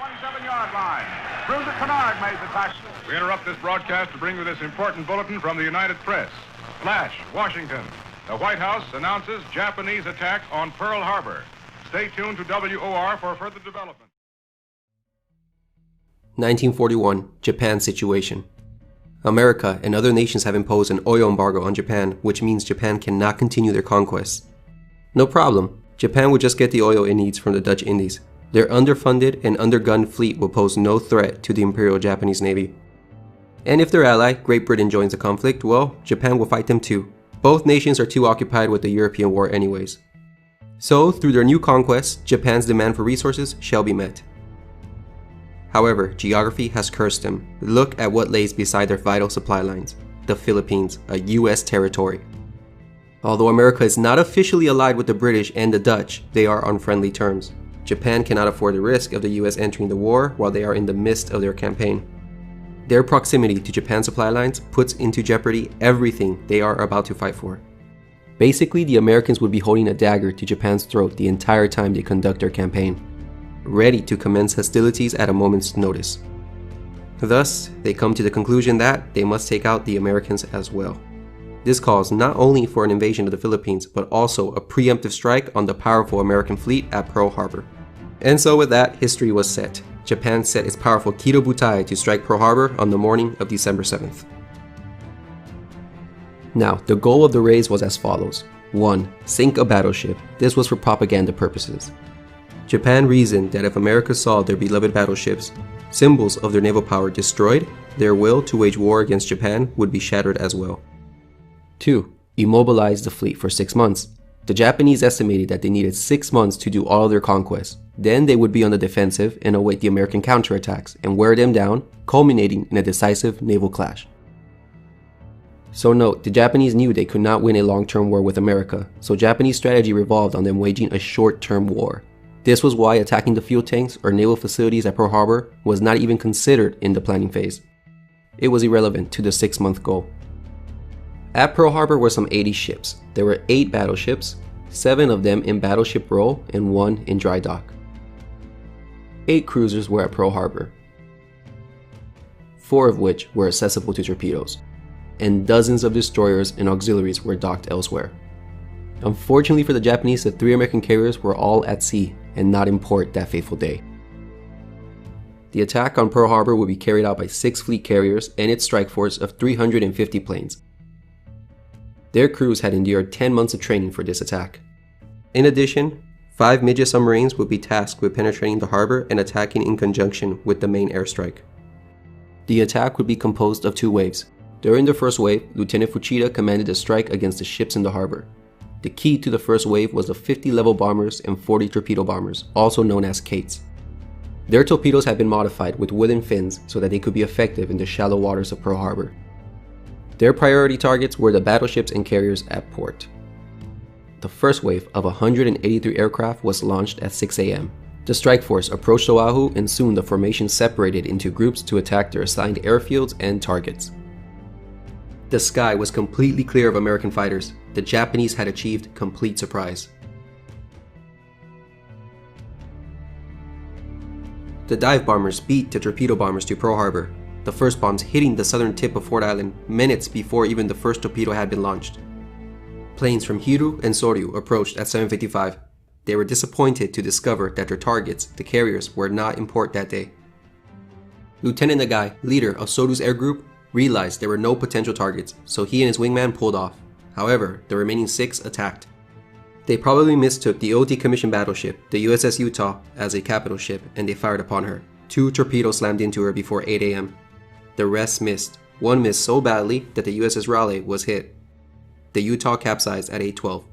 27-yard line. Cruiser Kennard made the tackle. We interrupt this broadcast to bring you this important bulletin from the United Press. Flash, Washington. The White House announces Japanese attack on Pearl Harbor. Stay tuned to WOR for further development. 1941, Japan situation. America and other nations have imposed an oil embargo on Japan, which means Japan cannot continue their conquests. No problem, Japan would just get the oil it needs from the Dutch Indies. Their underfunded and undergunned fleet will pose no threat to the Imperial Japanese Navy. And if their ally, Great Britain, joins the conflict, well, Japan will fight them too. Both nations are too occupied with the European war anyways. So, through their new conquests, Japan's demand for resources shall be met. However, geography has cursed them. Look at what lays beside their vital supply lines: the Philippines, a US territory. Although America is not officially allied with the British and the Dutch, they are on friendly terms. Japan cannot afford the risk of the US entering the war while they are in the midst of their campaign. Their proximity to Japan's supply lines puts into jeopardy everything they are about to fight for. Basically, the Americans would be holding a dagger to Japan's throat the entire time they conduct their campaign, ready to commence hostilities at a moment's notice. Thus, they come to the conclusion that they must take out the Americans as well. This calls not only for an invasion of the Philippines, but also a preemptive strike on the powerful American fleet at Pearl Harbor. And so with that, history was set. Japan set its powerful Kido Butai to strike Pearl Harbor on the morning of December 7th. Now, the goal of the raids was as follows. 1. Sink a battleship. This was for propaganda purposes. Japan reasoned that if America saw their beloved battleships, symbols of their naval power, destroyed, their will to wage war against Japan would be shattered as well. 2. Immobilize the fleet for 6 months. The Japanese estimated that they needed 6 months to do all of their conquests. Then they would be on the defensive and await the American counterattacks and wear them down, culminating in a decisive naval clash. So note, the Japanese knew they could not win a long-term war with America, so Japanese strategy revolved on them waging a short-term war. This was why attacking the fuel tanks or naval facilities at Pearl Harbor was not even considered in the planning phase. It was irrelevant to the 6-month goal. At Pearl Harbor were some 80 ships. There were 8 battleships, 7 of them in battleship role and 1 in dry dock. 8 cruisers were at Pearl Harbor, 4 of which were accessible to torpedoes, and dozens of destroyers and auxiliaries were docked elsewhere. Unfortunately for the Japanese, the 3 American carriers were all at sea and not in port that fateful day. The attack on Pearl Harbor would be carried out by 6 fleet carriers and its strike force of 350 planes. Their crews had endured 10 months of training for this attack. In addition, 5 midget submarines would be tasked with penetrating the harbor and attacking in conjunction with the main airstrike. The attack would be composed of 2 waves. During the first wave, Lieutenant Fuchida commanded a strike against the ships in the harbor. The key to the first wave was the 50 level bombers and 40 torpedo bombers, also known as Kates. Their torpedoes had been modified with wooden fins so that they could be effective in the shallow waters of Pearl Harbor. Their priority targets were the battleships and carriers at port. The first wave of 183 aircraft was launched at 6 a.m. The strike force approached Oahu and soon the formation separated into groups to attack their assigned airfields and targets. The sky was completely clear of American fighters. The Japanese had achieved complete surprise. The dive bombers beat the torpedo bombers to Pearl Harbor, the first bombs hitting the southern tip of Ford Island minutes before even the first torpedo had been launched. Planes from Hiru and Soryu approached at 7:55. They were disappointed to discover that their targets, the carriers, were not in port that day. Lieutenant Nagai, leader of Soryu's air group, realized there were no potential targets, so he and his wingman pulled off. However, the remaining 6 attacked. They probably mistook the old decommissioned battleship, the USS Utah, as a capital ship, and they fired upon her. 2 torpedoes slammed into her before 8 a.m. The rest missed. One missed so badly that the USS Raleigh was hit. The Utah capsized at 8:12.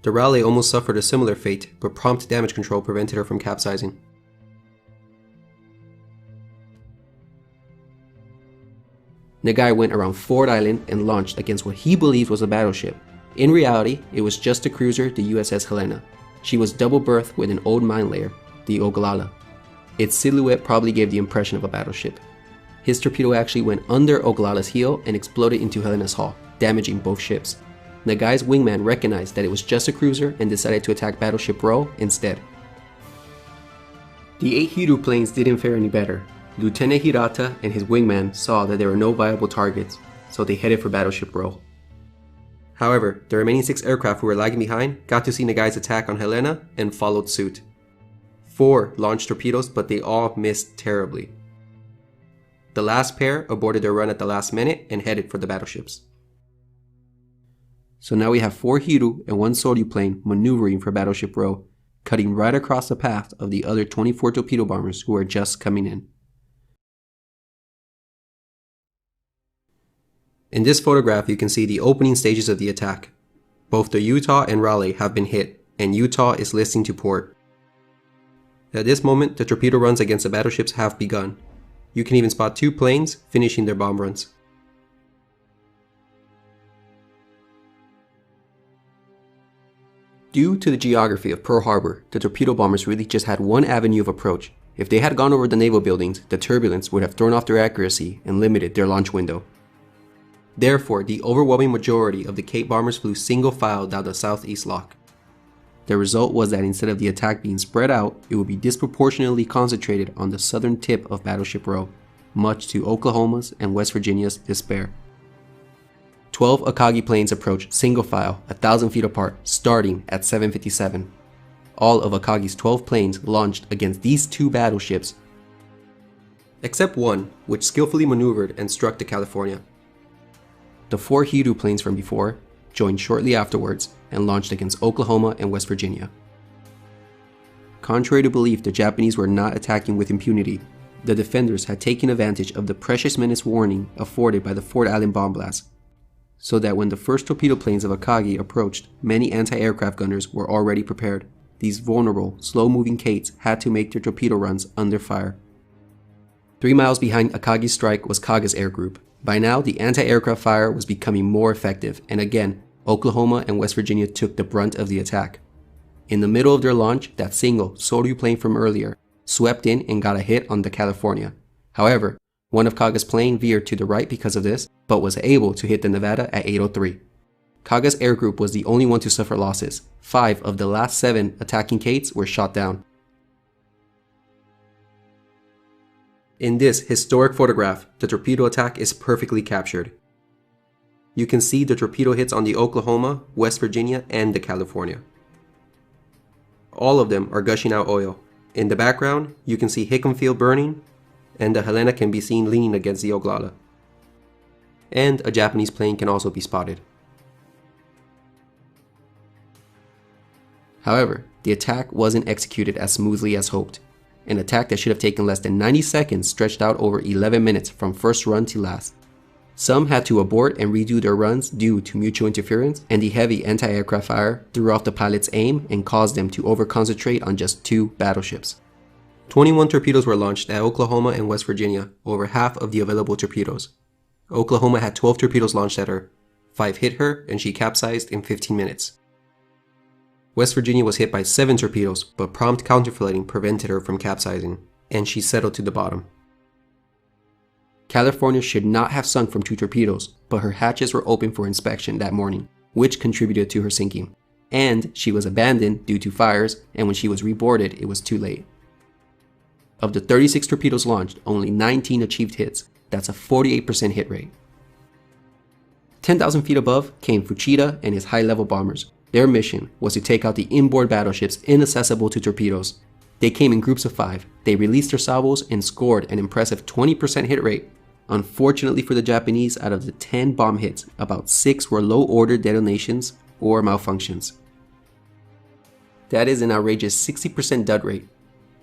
The Raleigh almost suffered a similar fate, but prompt damage control prevented her from capsizing. Nagai went around Ford Island and launched against what he believed was a battleship. In reality, it was just a cruiser, the USS Helena. She was double berthed with an old mine layer, the Ogallala. Its silhouette probably gave the impression of a battleship. His torpedo actually went under Ogallala's heel and exploded into Helena's hull, damaging both ships. Nagai's wingman recognized that it was just a cruiser and decided to attack Battleship Row instead. The 8 Hiryu planes didn't fare any better. Lieutenant Hirata and his wingman saw that there were no viable targets, so they headed for Battleship Row. However, the remaining 6 aircraft who were lagging behind got to see Nagai's attack on Helena and followed suit. 4 launched torpedoes, but they all missed terribly. The last pair aborted their run at the last minute and headed for the battleships. So now we have 4 Hiryu and 1 Soryu plane maneuvering for Battleship Row, cutting right across the path of the other 24 torpedo bombers who are just coming in. In this photograph, you can see the opening stages of the attack. Both the Utah and Raleigh have been hit, and Utah is listing to port. At this moment, the torpedo runs against the battleships have begun. You can even spot 2 planes finishing their bomb runs. Due to the geography of Pearl Harbor, the torpedo bombers really just had one avenue of approach. If they had gone over the naval buildings, the turbulence would have thrown off their accuracy and limited their launch window. Therefore, the overwhelming majority of the Cape bombers flew single file down the southeast lock. The result was that instead of the attack being spread out, it would be disproportionately concentrated on the southern tip of Battleship Row, much to Oklahoma's and West Virginia's despair. 12 Akagi planes approached single file, 1,000 feet apart, starting at 7:57. All of Akagi's 12 planes launched against these 2 battleships, except one, which skillfully maneuvered and struck the California. The 4 Hiryu planes from before joined shortly afterwards and launched against Oklahoma and West Virginia. Contrary to belief, the Japanese were not attacking with impunity. The defenders had taken advantage of the precious minutes warning afforded by the Fort Allen bomb blast, so that when the first torpedo planes of Akagi approached, many anti-aircraft gunners were already prepared. These vulnerable, slow-moving Kates had to make their torpedo runs under fire. 3 miles behind Akagi's strike was Kaga's air group. By now, the anti-aircraft fire was becoming more effective, and again, Oklahoma and West Virginia took the brunt of the attack. In the middle of their launch, that single Soryu plane from earlier swept in and got a hit on the California. However, one of Kaga's plane veered to the right because of this, but was able to hit the Nevada at 8:03. Kaga's air group was the only one to suffer losses. 5 of the last 7 attacking Kates were shot down. In this historic photograph, the torpedo attack is perfectly captured. You can see the torpedo hits on the Oklahoma, West Virginia, and the California. All of them are gushing out oil. In the background, you can see Hickam Field burning, and the Helena can be seen leaning against the Oglala. And a Japanese plane can also be spotted. However, the attack wasn't executed as smoothly as hoped. An attack that should have taken less than 90 seconds stretched out over 11 minutes from first run to last. Some had to abort and redo their runs due to mutual interference, and the heavy anti-aircraft fire threw off the pilot's aim and caused them to over-concentrate on just 2 battleships. 21 torpedoes were launched at Oklahoma and West Virginia, over half of the available torpedoes. Oklahoma had 12 torpedoes launched at her. 5 hit her, and she capsized in 15 minutes. West Virginia was hit by 7 torpedoes, but prompt counterflooding prevented her from capsizing, and she settled to the bottom. California should not have sunk from 2 torpedoes, but her hatches were open for inspection that morning, which contributed to her sinking. And she was abandoned due to fires, and when she was reboarded, it was too late. Of the 36 torpedoes launched, only 19 achieved hits. That's a 48% hit rate. 10,000 feet above came Fuchida and his high-level bombers. Their mission was to take out the inboard battleships inaccessible to torpedoes. They came in groups of 5. They released their salvos and scored an impressive 20% hit rate. Unfortunately for the Japanese, out of the 10 bomb hits, about 6 were low-order detonations or malfunctions. That is an outrageous 60% dud rate.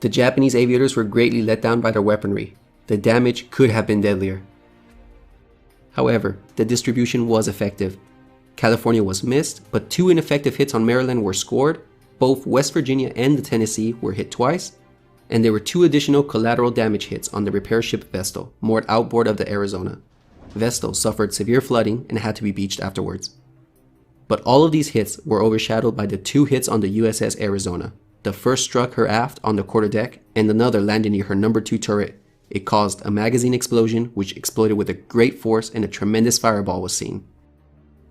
The Japanese aviators were greatly let down by their weaponry. The damage could have been deadlier. However, the distribution was effective. California was missed, but 2 ineffective hits on Maryland were scored. Both West Virginia and the Tennessee were hit twice, and there were 2 additional collateral damage hits on the repair ship Vestal, moored outboard of the Arizona. Vestal suffered severe flooding and had to be beached afterwards. But all of these hits were overshadowed by the 2 hits on the USS Arizona. The first struck her aft on the quarterdeck, and another landed near her number 2 turret. It caused a magazine explosion, which exploded with a great force, and a tremendous fireball was seen.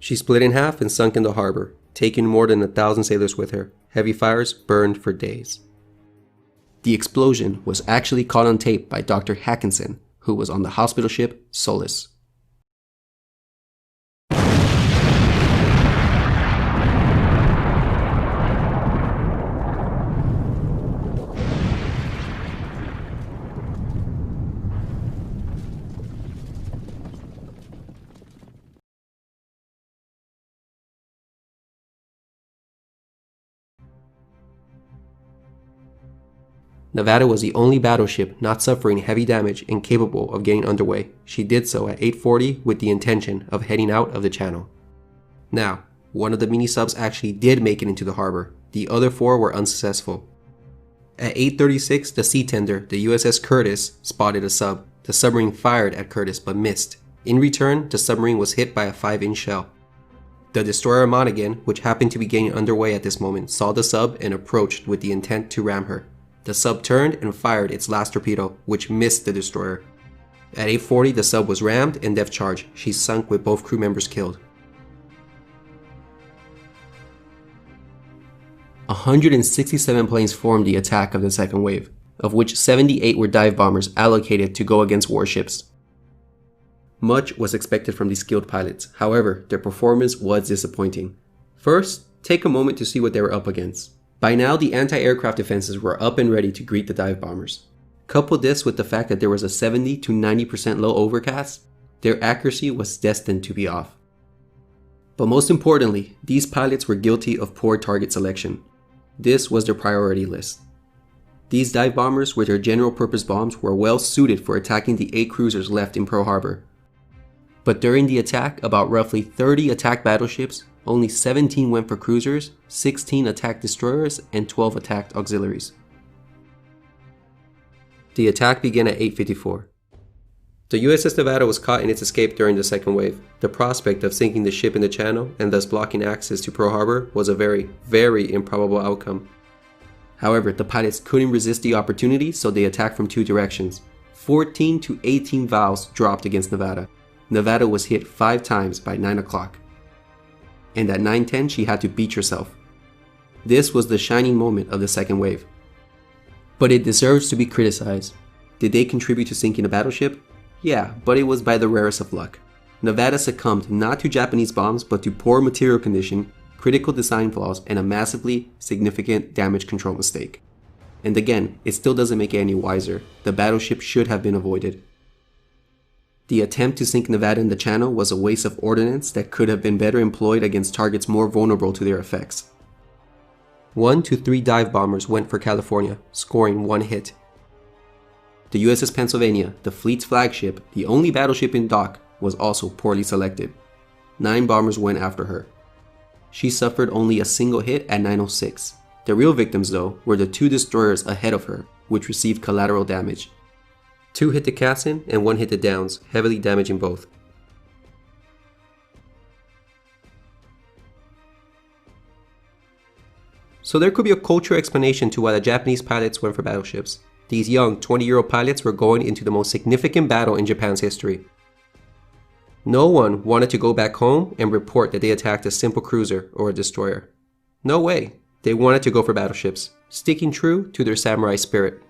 She split in half and sunk in the harbor, taking more than 1,000 sailors with her. Heavy fires burned for days. The explosion was actually caught on tape by Dr. Hackinson, who was on the hospital ship Solace. Nevada was the only battleship not suffering heavy damage and capable of getting underway. She did so at 8:40 with the intention of heading out of the channel. Now, one of the mini-subs actually did make it into the harbor. The other 4 were unsuccessful. At 8:36, the sea tender, the USS Curtis, spotted a sub. The submarine fired at Curtis but missed. In return, the submarine was hit by a 5-inch shell. The destroyer Monaghan, which happened to be getting underway at this moment, saw the sub and approached with the intent to ram her. The sub turned and fired its last torpedo, which missed the destroyer. At 8:40, the sub was rammed and depth charged. She sunk with both crew members killed. 167 planes formed the attack of the second wave, of which 78 were dive bombers allocated to go against warships. Much was expected from these skilled pilots, however, their performance was disappointing. First, take a moment to see what they were up against. By now, the anti-aircraft defenses were up and ready to greet the dive bombers. Couple this with the fact that there was a 70 to 90% low overcast, their accuracy was destined to be off. But most importantly, these pilots were guilty of poor target selection. This was their priority list. These dive bombers with their general purpose bombs were well suited for attacking the 8 cruisers left in Pearl Harbor. But during the attack, about roughly 30 attacked battleships, only 17 went for cruisers, 16 attacked destroyers, and 12 attacked auxiliaries. The attack began at 8:54. The USS Nevada was caught in its escape during the second wave. The prospect of sinking the ship in the channel and thus blocking access to Pearl Harbor was a very, very improbable outcome. However, the pilots couldn't resist the opportunity, so they attacked from 2 directions. 14 to 18 valves dropped against Nevada. Nevada was hit 5 times by 9 o'clock. And at 9:10 she had to beach herself. This was the shining moment of the second wave. But it deserves to be criticized. Did they contribute to sinking a battleship? Yeah, but it was by the rarest of luck. Nevada succumbed not to Japanese bombs but to poor material condition, critical design flaws, and a massively significant damage control mistake. And again, it still doesn't make it any wiser. The battleship should have been avoided. The attempt to sink Nevada in the channel was a waste of ordnance that could have been better employed against targets more vulnerable to their effects. 1 to 3 dive bombers went for California, scoring 1 hit. The USS Pennsylvania, the fleet's flagship, the only battleship in dock, was also poorly selected. 9 bombers went after her. She suffered only a single hit at 9:06. The real victims, though, were the 2 destroyers ahead of her, which received collateral damage. 2 hit the Cassin and 1 hit the Downs, heavily damaging both. So there could be a cultural explanation to why the Japanese pilots went for battleships. These young 20-year-old pilots were going into the most significant battle in Japan's history. No one wanted to go back home and report that they attacked a simple cruiser or a destroyer. No way. They wanted to go for battleships, sticking true to their samurai spirit.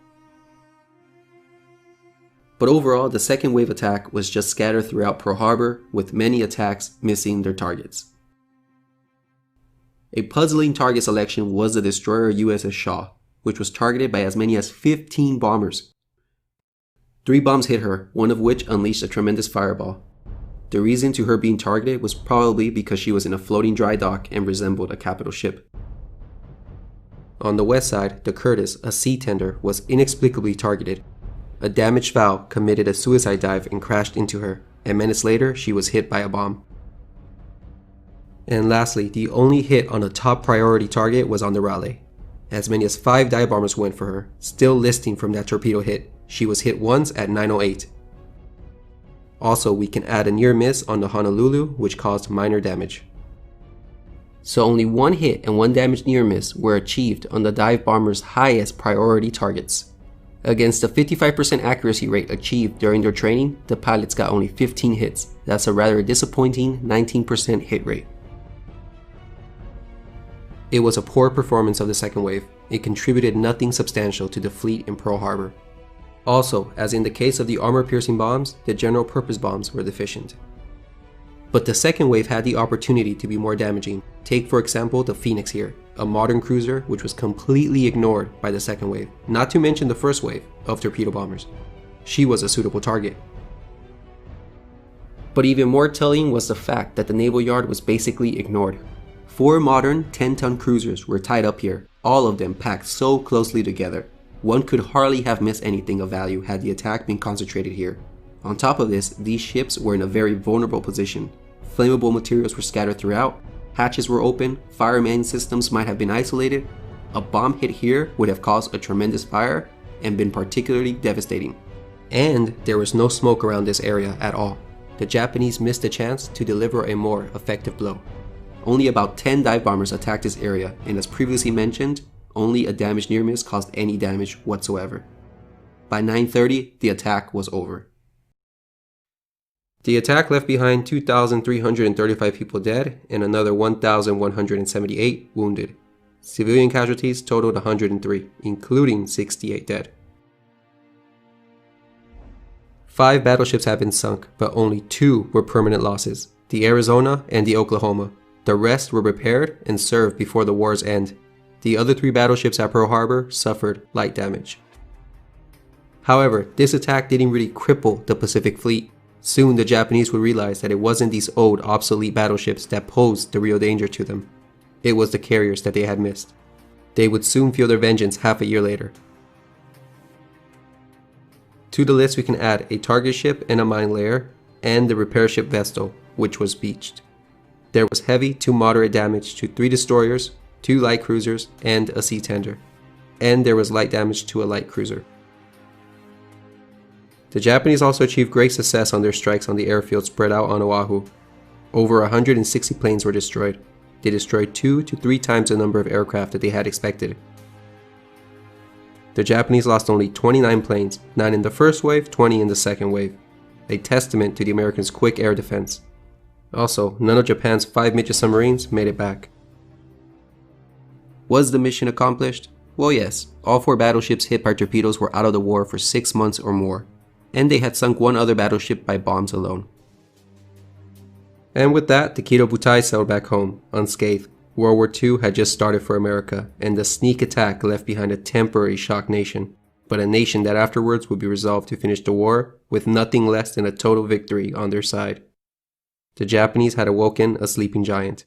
But overall, the second wave attack was just scattered throughout Pearl Harbor, with many attacks missing their targets. A puzzling target selection was the destroyer USS Shaw, which was targeted by as many as 15 bombers. 3 bombs hit her, one of which unleashed a tremendous fireball. The reason to her being targeted was probably because she was in a floating dry dock and resembled a capital ship. On the west side, the Curtis, a sea tender, was inexplicably targeted. A damaged valve committed a suicide dive and crashed into her, and minutes later she was hit by a bomb. And lastly, the only hit on a top priority target was on the Raleigh. As many as 5 dive bombers went for her, still listing from that torpedo hit. She was hit once at 9:08. Also, we can add a near miss on the Honolulu, which caused minor damage. So only 1 hit and 1 damaged near miss were achieved on the dive bomber's highest priority targets. Against the 55% accuracy rate achieved during their training, the pilots got only 15 hits. That's a rather disappointing 19% hit rate. It was a poor performance of the second wave. It contributed nothing substantial to the fleet in Pearl Harbor. Also, as in the case of the armor-piercing bombs, the general-purpose bombs were deficient. But the second wave had the opportunity to be more damaging. Take for example the Phoenix here, a modern cruiser which was completely ignored by the second wave, not to mention the first wave of torpedo bombers. She was a suitable target. But even more telling was the fact that the naval yard was basically ignored. 4 modern 10-ton cruisers were tied up here, all of them packed so closely together. One could hardly have missed anything of value had the attack been concentrated here. On top of this, these ships were in a very vulnerable position. Flammable materials were scattered throughout, hatches were open, fire main systems might have been isolated. A bomb hit here would have caused a tremendous fire and been particularly devastating. And there was no smoke around this area at all. The Japanese missed a chance to deliver a more effective blow. Only about 10 dive bombers attacked this area, and as previously mentioned, only a damaged near miss caused any damage whatsoever. By 9:30, the attack was over. The attack left behind 2,335 people dead and another 1,178 wounded. Civilian casualties totaled 103, including 68 dead. 5 battleships have been sunk, but only 2 were permanent losses, the Arizona and the Oklahoma. The rest were repaired and served before the war's end. The other 3 battleships at Pearl Harbor suffered light damage. However, this attack didn't really cripple the Pacific Fleet. Soon the Japanese would realize that it wasn't these old, obsolete battleships that posed the real danger to them. It was the carriers that they had missed. They would soon feel their vengeance half a year later. To the list we can add a target ship and a mine layer, and the repair ship Vestal, which was beached. There was heavy to moderate damage to 3 destroyers, 2 light cruisers, and a sea tender. And there was light damage to a light cruiser. The Japanese also achieved great success on their strikes on the airfield spread out on Oahu. Over 160 planes were destroyed. They destroyed 2 to 3 times the number of aircraft that they had expected. The Japanese lost only 29 planes, 9 in the first wave, 20 in the second wave. A testament to the Americans' quick air defense. Also, none of Japan's 5 midget submarines made it back. Was the mission accomplished? Well, yes. All 4 battleships hit by torpedoes were out of the war for 6 months or more. And they had sunk 1 other battleship by bombs alone. And with that, the Kido Butai sailed back home, unscathed. World War II had just started for America, and the sneak attack left behind a temporary shocked nation, but a nation that afterwards would be resolved to finish the war with nothing less than a total victory on their side. The Japanese had awoken a sleeping giant.